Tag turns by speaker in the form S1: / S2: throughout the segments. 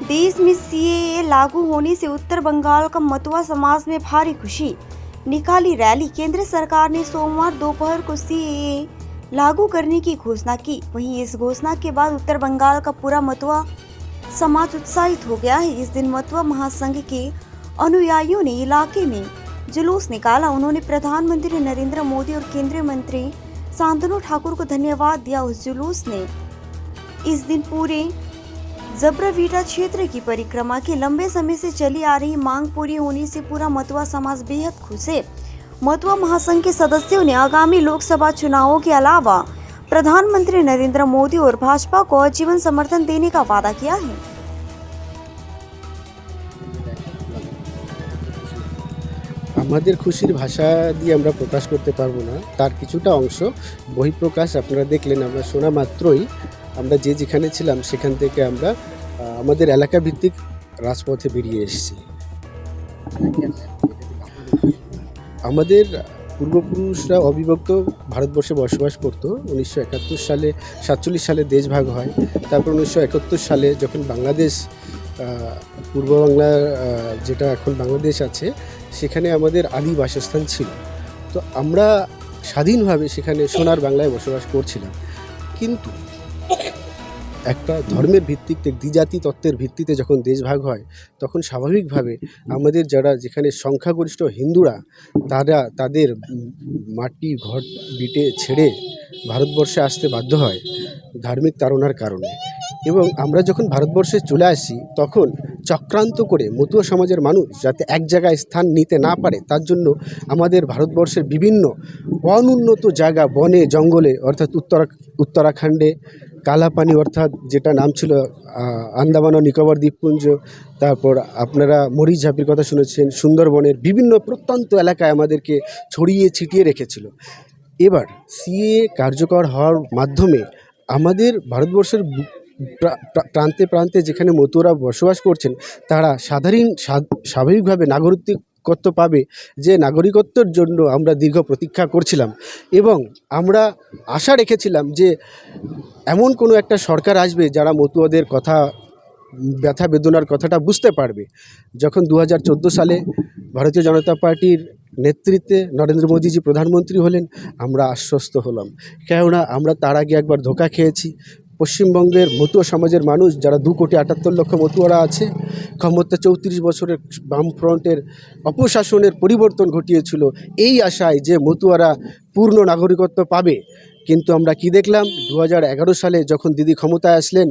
S1: देश में सीएए लागू होने से उत्तर बंगाल का मतुआ समाज में भारी खुशी। निकाली रैली। केंद्र सरकार ने सोमवार दोपहर को सीएए लागू करने की घोषणा की। वहीं इस घोषणा के बाद उत्तर बंगाल का पूरा मतुआ समाज उत्साहित हो गया है। इस दिन मतुआ महासंघ के अनुयायियों ने इलाके में जुलूस निकाला। उन्होंने प्रधानमंत्री नरेंद्र मोदी और केंद्रीय मंत्री शांतनु ठाकुर को धन्यवाद दिया। उस जुलूस ने इस दिन पूरे जबरावीटा क्षेत्र की परिक्रमा की। लंबे समय से चली आ रही मांग पूरी होने से पूरा मतुआ समाज बेहद खुश है। मतुआ महासंघ के सदस्यों ने आगामी लोकसभा चुनावों के अलावा प्रधानमंत्री नरेंद्र मोदी और भाजपा को आजीवन समर्थन देने का वादा किया है।
S2: আমাদের খুশির ভাষা দিয়ে আমরা প্রকাশ করতে পারবো না, তার কিছুটা অংশ বহিঃপ্রকাশ আপনারা দেখলেন। আমরা শোনা মাত্রই আমরা যে যেখানে ছিলাম সেখান থেকে আমরা আমাদের এলাকা ভিত্তিক রাজপথে বেরিয়ে এসেছি। আমাদের পূর্বপুরুষরা অবিভক্ত ভারতবর্ষে বসবাস করতো। 1971 সালে 47 সালে দেশ ভাগ হয়। তারপর 1971 সালে যখন বাংলাদেশ পূর্ব বাংলা যেটা এখন বাংলাদেশ আছে সেখানে আমাদের আদি বাসস্থান ছিল। তো আমরা স্বাধীনভাবে সেখানে সোনার বাংলায় বসবাস করছিলাম। কিন্তু একটা ধর্মের ভিত্তিতে দ্বিজাতি তত্ত্বের ভিত্তিতে যখন দেশ ভাগ হয় তখন স্বাভাবিকভাবে আমাদের যারা যেখানে সংখ্যাগরিষ্ঠ হিন্দুরা তারা তাদের মাটি ঘর বিটে ছেড়ে ভারতবর্ষে আসতে বাধ্য হয় ধার্মিক তাড়নার কারণে। এবং আমরা যখন ভারতবর্ষে চলে আসি তখন চক্রান্ত করে মতুয়া সমাজের মানুষ যাতে এক জায়গায় স্থান নিতে না পারে তার জন্য আমাদের ভারতবর্ষের বিভিন্ন অনুন্নত জায়গা বনে জঙ্গলে অর্থাৎ উত্তরাখণ্ডে কালাপানি অর্থাৎ যেটা নাম ছিল আন্দামান ও নিকোবর দ্বীপপুঞ্জ, তারপর আপনারা মরিচঝাপির কথা শুনেছেন, সুন্দরবনের বিভিন্ন প্রত্যন্ত এলাকায় আমাদেরকে ছড়িয়ে ছিটিয়ে রেখেছিল। এবার সিএএ কার্যকর হওয়ার মাধ্যমে আমাদের ভারতবর্ষের প্রান্তে প্রান্তে যেখানে মতুয়ারা বসবাস করছেন তারা স্বাভাবিকভাবে নাগরিকত্ব পাবে, যে নাগরিকত্বের জন্য আমরা দীর্ঘ প্রতীক্ষা করছিলাম। এবং আমরা আশা রেখেছিলাম যে এমন কোনো একটা সরকার আসবে যারা মতুয়াদের কথা ব্যথা বেদনার কথাটা বুঝতে পারবে। যখন 2014 সালে ভারতীয় জনতা পার্টির নেতৃত্বে নরেন্দ্র মোদীজি প্রধানমন্ত্রী হলেন আমরা আশ্বস্ত হলাম, কেননা আমরা তার আগে একবার ধোঁকা খেয়েছি। পশ্চিমবঙ্গের মতুয়া সমাজের মানুষ যারা 2,78,00,000 মতুয়ারা আছে, ক্ষমতা 34 বছরের বামফ্রন্টের অপশাসনের পরিবর্তন ঘটিয়েছিল এই আশায় যে মতুয়ারা পূর্ণ নাগরিকত্ব পাবে। কিন্তু আমরা কি দেখলাম, 2011 সালে যখন দিদি ক্ষমতায় আসলেন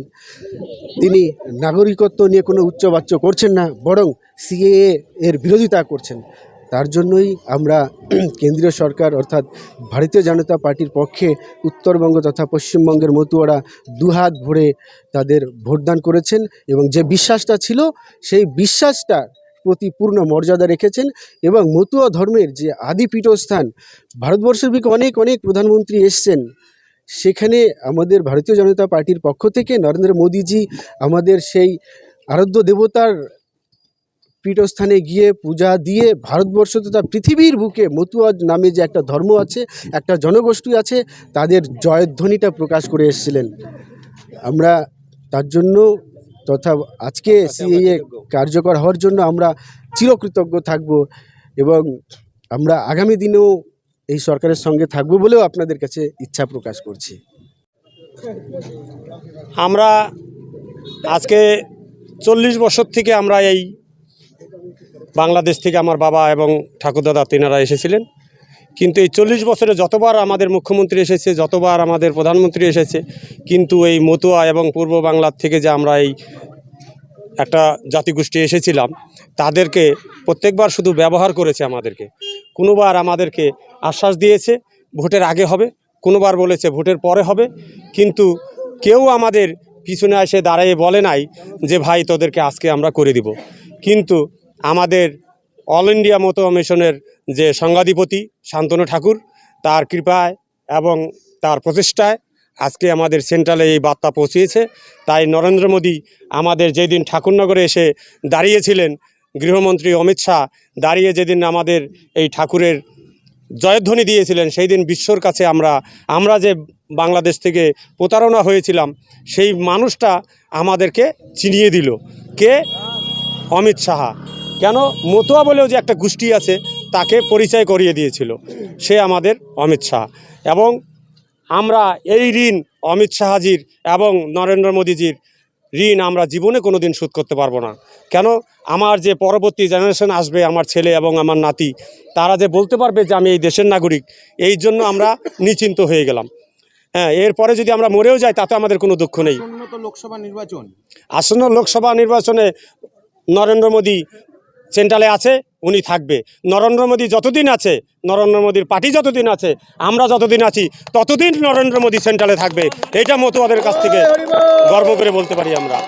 S2: তিনি নাগরিকত্ব নিয়ে কোনো উচ্চবাচ্য করছেন না, বরং সিএএ এর বিরোধিতা করছেন। তার জন্যই আমরা কেন্দ্রীয় সরকার অর্থাৎ ভারতীয় জনতা পার্টির পক্ষে উত্তরবঙ্গ তথা পশ্চিমবঙ্গের মতুয়ারা দুহাত ভরে তাদের ভোটদান করেছেন এবং যে বিশ্বাসটা ছিল সেই বিশ্বাসটা প্রতি পূর্ণ মর্যাদা রেখেছেন। এবং মতুয়া ধর্মের যে আদি পীঠস্থান, ভারতবর্ষের দিকে অনেক অনেক প্রধানমন্ত্রী এসছেন, সেখানে আমাদের ভারতীয় জনতা পার্টির পক্ষ থেকে নরেন্দ্র মোদীজি আমাদের সেই আরাধ্য দেবতার পীঠস্থানে গিয়ে পূজা দিয়ে ভারতবর্ষ তথা পৃথিবীর বুকে মতুয়া নামে যে একটা ধর্ম আছে, একটা জনগোষ্ঠী আছে, তাদের জয়ধ্বনিটা প্রকাশ করে এসেছিলেন। আমরা তার জন্য তথা আজকে সিএএ কার্যকর হওয়ার জন্য আমরা চিরকৃতজ্ঞ থাকব এবং আমরা আগামী দিনেও এই সরকারের সঙ্গে থাকব বলেও আপনাদের কাছে ইচ্ছা প্রকাশ করছি।
S3: আমরা আজকে 40 বছর থেকে আমরা এই বাংলাদেশ থেকে আমার বাবা এবং ঠাকুরদাদা তেনারা এসেছিলেন। কিন্তু এই 40 বছরে যতবার আমাদের মুখ্যমন্ত্রী এসেছে, যতবার আমাদের প্রধানমন্ত্রী এসেছে, কিন্তু এই মতুয়া এবং পূর্ব বাংলার থেকে যে আমরা এই একটা জাতিগোষ্ঠী এসেছিলাম তাদেরকে প্রত্যেকবার শুধু ব্যবহার করেছে আমাদেরকে। কোনোবার আমাদেরকে আশ্বাস দিয়েছে ভোটের আগে হবে, কোনোবার বলেছে ভোটের পরে হবে, কিন্তু কেউ আমাদের পিছনে এসে দাঁড়িয়ে বলে নাই যে ভাই তোদেরকে আজকে আমরা করে দিব। কিন্তু আমাদের অল ইন্ডিয়া মতুয়া মিশনের যে সংঘাধিপতি শান্তনু ঠাকুর, তার কৃপায় এবং তার প্রচেষ্টায় আজকে আমাদের সেন্ট্রালে এই বার্তা পৌঁছিয়েছে। তাই নরেন্দ্র মোদী আমাদের যেদিন ঠাকুরনগরে এসে দাঁড়িয়েছিলেন, গৃহমন্ত্রী অমিত শাহ দাঁড়িয়ে যেদিন আমাদের এই ঠাকুরের জয়ধ্বনি দিয়েছিলেন, সেই দিন বিশ্বর কাছে আমরা যে বাংলাদেশ থেকে প্রতারণা হয়েছিলাম সেই মানুষটা আমাদেরকে চিনিয়ে দিল। কে? অমিত সাহা। কেন? মতুয়া বলেও যে একটা গোষ্ঠী আছে তাকে পরিচয় করিয়ে দিয়েছিল, সে আমাদের অমিত শাহ। এবং আমরা এই ঋণ অমিত শাহজির এবং নরেন্দ্র মোদীজির ঋণ আমরা জীবনে কোনো দিন শোধ করতে পারবো না। কেন? আমার যে পরবর্তী জেনারেশন আসবে, আমার ছেলে এবং আমার নাতি, তারা যে বলতে পারবে যে আমি এই দেশের নাগরিক, এই জন্য আমরা নিশ্চিন্ত হয়ে গেলাম। হ্যাঁ, এরপরে যদি আমরা মরেও যাই তাতে আমাদের কোনো দুঃখ নেই। আসন্ন লোকসভা নির্বাচনে নরেন্দ্র মোদী সেন্ট্রালে আছে, উনি থাকবে। নরেন্দ্র মোদী যতদিন আছে, নরেন্দ্র মোদীর পার্টি যতদিন আছে, আমরা যতদিন আছি ততদিন নরেন্দ্র মোদী সেন্ট্রালে থাকবে। এটা মতুয়াদের কাছ থেকে গর্ব করে বলতে পারি আমরা।